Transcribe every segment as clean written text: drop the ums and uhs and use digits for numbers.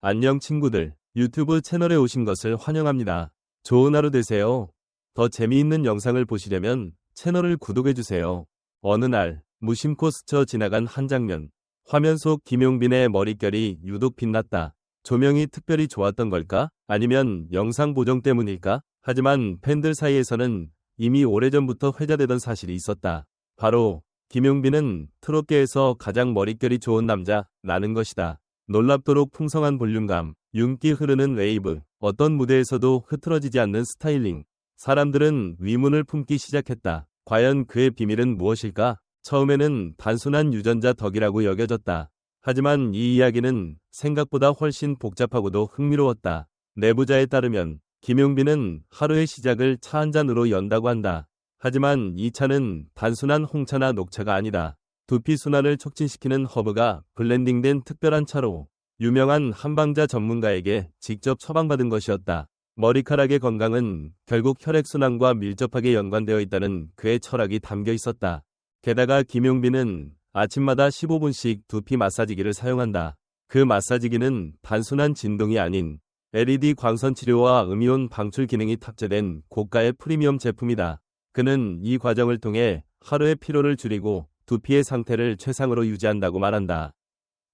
안녕 친구들, 유튜브 채널에 오신 것을 환영합니다. 좋은 하루 되세요. 더 재미있는 영상을 보시려면 채널을 구독해주세요. 어느 날 무심코 스쳐 지나간 한 장면. 화면 속 김용빈의 머릿결이 유독 빛났다. 조명이 특별히 좋았던 걸까? 아니면 영상 보정 때문일까? 하지만 팬들 사이에서는 이미 오래전부터 회자되던 사실이 있었다. 바로 김용빈은 트롯계에서 가장 머릿결이 좋은 남자라는 것이다. 놀랍도록 풍성한 볼륨감, 윤기 흐르는 웨이브, 어떤 무대에서도 흐트러지지 않는 스타일링. 사람들은 의문을 품기 시작했다. 과연 그의 비밀은 무엇일까? 처음에는 단순한 유전자 덕이라고 여겨졌다. 하지만 이 이야기는 생각보다 훨씬 복잡하고도 흥미로웠다. 내부자에 따르면 김용빈은 하루의 시작을 차 한 잔으로 연다고 한다. 하지만 이 차는 단순한 홍차나 녹차가 아니다. 두피 순환을 촉진시키는 허브가 블렌딩된 특별한 차로 유명한 한방자 전문가에게 직접 처방받은 것이었다. 머리카락의 건강은 결국 혈액순환과 밀접하게 연관되어 있다는 그의 철학이 담겨 있었다. 게다가 김용빈은 아침마다 15분씩 두피 마사지기를 사용한다. 그 마사지기는 단순한 진동이 아닌 LED 광선 치료와 음이온 방출 기능이 탑재된 고가의 프리미엄 제품이다. 그는 이 과정을 통해 하루의 피로를 줄이고 두피의 상태를 최상으로 유지한다고 말한다.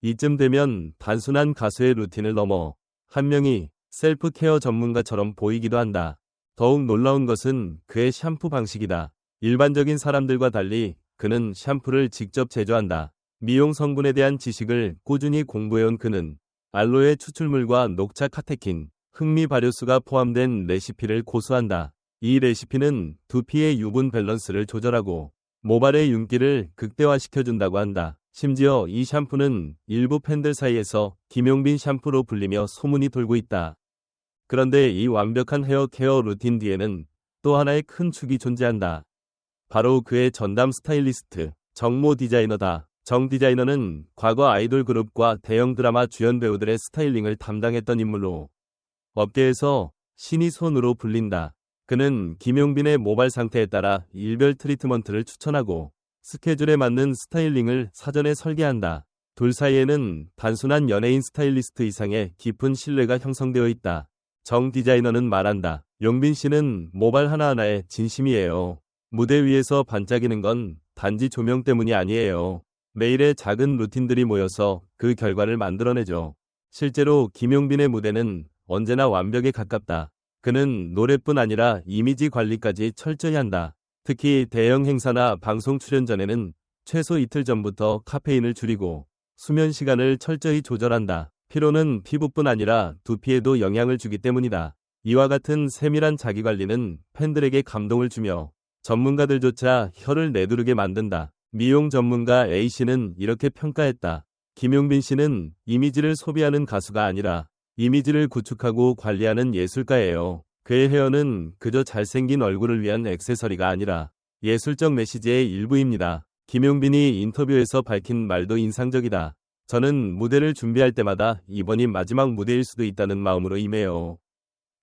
이쯤 되면 단순한 가수의 루틴을 넘어 한 명이 셀프 케어 전문가처럼 보이기도 한다. 더욱 놀라운 것은 그의 샴푸 방식이다. 일반적인 사람들과 달리 그는 샴푸를 직접 제조한다. 미용 성분에 대한 지식을 꾸준히 공부해온 그는 알로에 추출물과 녹차 카테킨, 흑미 발효수가 포함된 레시피를 고수한다. 이 레시피는 두피의 유분 밸런스를 조절하고 모발의 윤기를 극대화시켜준다고 한다. 심지어 이 샴푸는 일부 팬들 사이에서 김용빈 샴푸로 불리며 소문이 돌고 있다. 그런데 이 완벽한 헤어 케어 루틴 뒤에는 또 하나의 큰 축이 존재한다. 바로 그의 전담 스타일리스트, 정모 디자이너다. 정 디자이너는 과거 아이돌 그룹과 대형 드라마 주연 배우들의 스타일링을 담당했던 인물로 업계에서 신의 손으로 불린다. 그는 김용빈의 모발 상태에 따라 일별 트리트먼트를 추천하고 스케줄에 맞는 스타일링을 사전에 설계한다. 둘 사이에는 단순한 연예인 스타일리스트 이상의 깊은 신뢰가 형성되어 있다. 정 디자이너는 말한다. 용빈 씨는 모발 하나하나에 진심이에요. 무대 위에서 반짝이는 건 단지 조명 때문이 아니에요. 매일의 작은 루틴들이 모여서 그 결과를 만들어내죠. 실제로 김용빈의 무대는 언제나 완벽에 가깝다. 그는 노래뿐 아니라 이미지 관리까지 철저히 한다. 특히 대형 행사나 방송 출연 전에는 최소 이틀 전부터 카페인을 줄이고 수면 시간을 철저히 조절한다. 피로는 피부뿐 아니라 두피에도 영향을 주기 때문이다. 이와 같은 세밀한 자기관리는 팬들에게 감동을 주며 전문가들조차 혀를 내두르게 만든다. 미용 전문가 A씨는 이렇게 평가했다. 김용빈 씨는 이미지를 소비하는 가수가 아니라 이미지를 구축하고 관리하는 예술가예요. 그의 헤어는 그저 잘생긴 얼굴을 위한 액세서리가 아니라 예술적 메시지의 일부입니다. 김용빈이 인터뷰에서 밝힌 말도 인상적이다. 저는 무대를 준비할 때마다 이번이 마지막 무대일 수도 있다는 마음으로 임해요.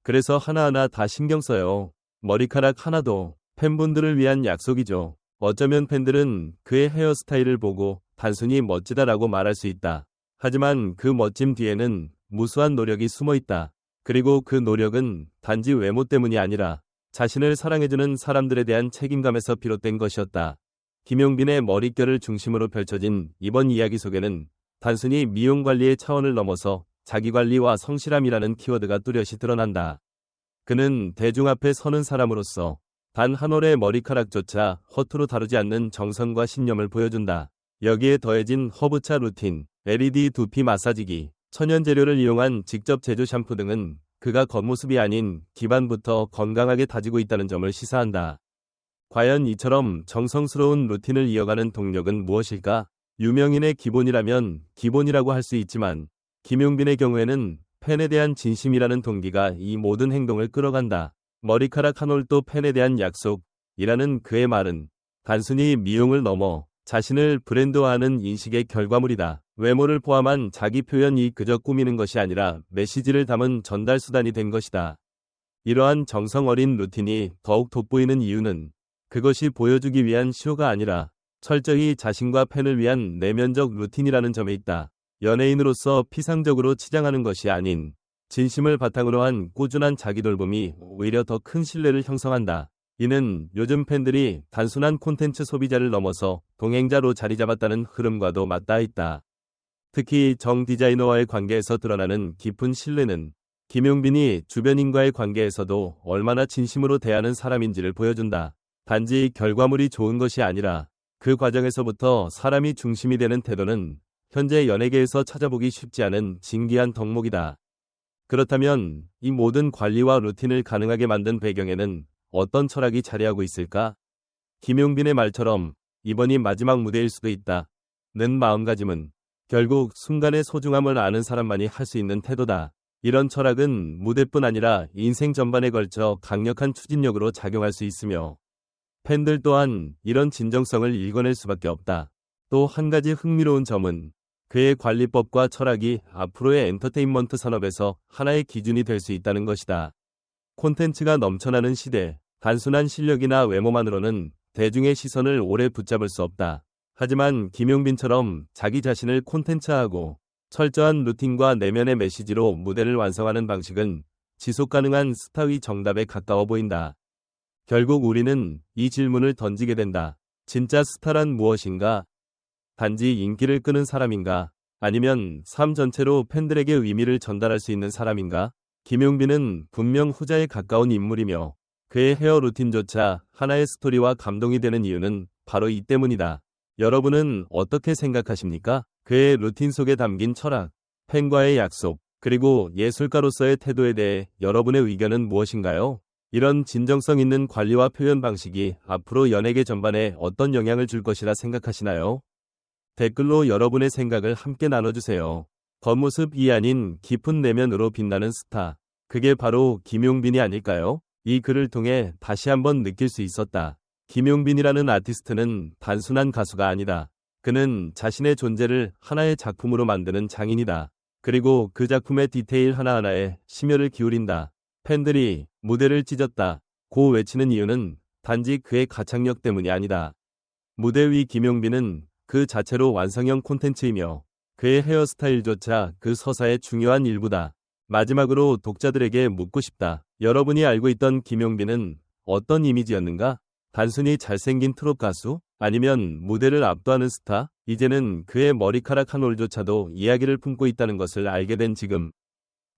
그래서 하나하나 다 신경 써요. 머리카락 하나도 팬분들을 위한 약속이죠. 어쩌면 팬들은 그의 헤어스타일을 보고 단순히 멋지다라고 말할 수 있다. 하지만 그 멋짐 뒤에는 무수한 노력이 숨어 있다. 그리고 그 노력은 단지 외모 때문이 아니라 자신을 사랑해주는 사람들에 대한 책임감에서 비롯된 것이었다. 김용빈의 머릿결을 중심으로 펼쳐진 이번 이야기 속에는 단순히 미용 관리의 차원을 넘어서 자기관리와 성실함이라는 키워드가 뚜렷이 드러난다. 그는 대중 앞에 서는 사람으로서 단 한 올의 머리카락조차 허투루 다루지 않는 정성과 신념을 보여준다. 여기에 더해진 허브차 루틴, LED 두피 마사지기, 천연 재료를 이용한 직접 제조 샴푸 등은 그가 겉모습이 아닌 기반부터 건강하게 다지고 있다는 점을 시사한다. 과연 이처럼 정성스러운 루틴을 이어가는 동력은 무엇일까? 유명인의 기본이라면 기본이라고 할 수 있지만 김용빈의 경우에는 팬에 대한 진심이라는 동기가 이 모든 행동을 끌어간다. 머리카락 한 올도 팬에 대한 약속이라는 그의 말은 단순히 미용을 넘어 자신을 브랜드화하는 인식의 결과물이다. 외모를 포함한 자기 표현이 그저 꾸미는 것이 아니라 메시지를 담은 전달 수단이 된 것이다. 이러한 정성 어린 루틴이 더욱 돋보이는 이유는 그것이 보여주기 위한 쇼가 아니라 철저히 자신과 팬을 위한 내면적 루틴이라는 점에 있다. 연예인으로서 피상적으로 치장하는 것이 아닌 진심을 바탕으로 한 꾸준한 자기돌봄이 오히려 더 큰 신뢰를 형성한다. 이는 요즘 팬들이 단순한 콘텐츠 소비자를 넘어서 동행자로 자리 잡았다는 흐름과도 맞닿아 있다. 특히 정 디자이너와의 관계에서 드러나는 깊은 신뢰는 김용빈이 주변인과의 관계에서도 얼마나 진심으로 대하는 사람인지를 보여준다. 단지 결과물이 좋은 것이 아니라 그 과정에서부터 사람이 중심이 되는 태도는 현재 연예계에서 찾아보기 쉽지 않은 진귀한 덕목이다. 그렇다면 이 모든 관리와 루틴을 가능하게 만든 배경에는 어떤 철학이 자리하고 있을까? 김용빈의 말처럼 이번이 마지막 무대일 수도 있다. 는 마음가짐은 결국 순간의 소중함을 아는 사람만이 할 수 있는 태도다. 이런 철학은 무대뿐 아니라 인생 전반에 걸쳐 강력한 추진력으로 작용할 수 있으며 팬들 또한 이런 진정성을 읽어낼 수밖에 없다. 또 한 가지 흥미로운 점은 그의 관리법과 철학이 앞으로의 엔터테인먼트 산업에서 하나의 기준이 될 수 있다는 것이다. 콘텐츠가 넘쳐나는 시대, 단순한 실력이나 외모만으로는 대중의 시선을 오래 붙잡을 수 없다. 하지만 김용빈처럼 자기 자신을 콘텐츠화하고 철저한 루틴과 내면의 메시지로 무대를 완성하는 방식은 지속가능한 스타의 정답에 가까워 보인다. 결국 우리는 이 질문을 던지게 된다. 진짜 스타란 무엇인가? 단지 인기를 끄는 사람인가? 아니면 삶 전체로 팬들에게 의미를 전달할 수 있는 사람인가? 김용빈은 분명 후자에 가까운 인물이며 그의 헤어 루틴조차 하나의 스토리와 감동이 되는 이유는 바로 이 때문이다. 여러분은 어떻게 생각하십니까? 그의 루틴 속에 담긴 철학, 팬과의 약속, 그리고 예술가로서의 태도에 대해 여러분의 의견은 무엇인가요? 이런 진정성 있는 관리와 표현 방식이 앞으로 연예계 전반에 어떤 영향을 줄 것이라 생각하시나요? 댓글로 여러분의 생각을 함께 나눠주세요. 겉모습이 아닌 깊은 내면으로 빛나는 스타. 그게 바로 김용빈이 아닐까요? 이 글을 통해 다시 한번 느낄 수 있었다. 김용빈이라는 아티스트는 단순한 가수가 아니다. 그는 자신의 존재를 하나의 작품으로 만드는 장인이다. 그리고 그 작품의 디테일 하나하나에 심혈을 기울인다. 팬들이 무대를 찢었다 고 외치는 이유는 단지 그의 가창력 때문이 아니다. 무대 위 김용빈은 그 자체로 완성형 콘텐츠이며 그의 헤어스타일조차 그 서사의 중요한 일부다. 마지막으로 독자들에게 묻고 싶다. 여러분이 알고 있던 김용빈은 어떤 이미지였는가? 단순히 잘생긴 트롯 가수? 아니면 무대를 압도하는 스타? 이제는 그의 머리카락 한 올조차도 이야기를 품고 있다는 것을 알게 된 지금.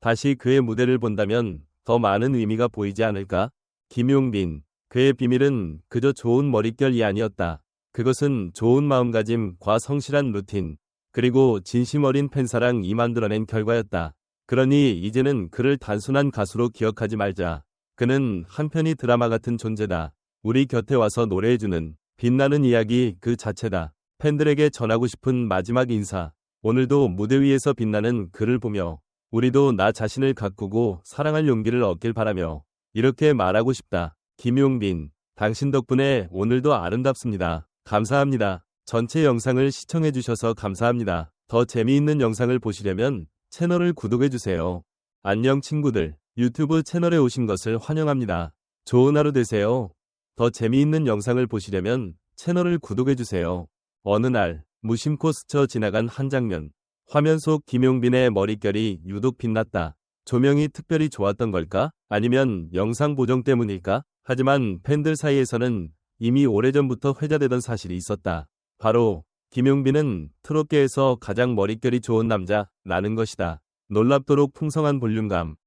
다시 그의 무대를 본다면 더 많은 의미가 보이지 않을까? 김용빈. 그의 비밀은 그저 좋은 머릿결이 아니었다. 그것은 좋은 마음가짐과 성실한 루틴, 그리고 진심 어린 팬사랑이 만들어낸 결과였다. 그러니 이제는 그를 단순한 가수로 기억하지 말자. 그는 한편의 드라마 같은 존재다. 우리 곁에 와서 노래해주는 빛나는 이야기 그 자체다. 팬들에게 전하고 싶은 마지막 인사. 오늘도 무대 위에서 빛나는 그를 보며 우리도 나 자신을 가꾸고 사랑할 용기를 얻길 바라며 이렇게 말하고 싶다. 김용빈, 당신 덕분에 오늘도 아름답습니다. 감사합니다. 전체 영상을 시청해주셔서 감사합니다. 더 재미있는 영상을 보시려면 채널을 구독해주세요. 안녕 친구들, 유튜브 채널에 오신 것을 환영합니다. 좋은 하루 되세요. 더 재미있는 영상을 보시려면 채널을 구독해주세요. 어느 날 무심코 스쳐 지나간 한 장면. 화면 속 김용빈의 머릿결이 유독 빛났다. 조명이 특별히 좋았던 걸까? 아니면 영상 보정 때문일까? 하지만 팬들 사이에서는 이미 오래전부터 회자되던 사실이 있었다. 바로 김용빈은 트롯계에서 가장 머릿결이 좋은 남자라는 것이다. 놀랍도록 풍성한 볼륨감,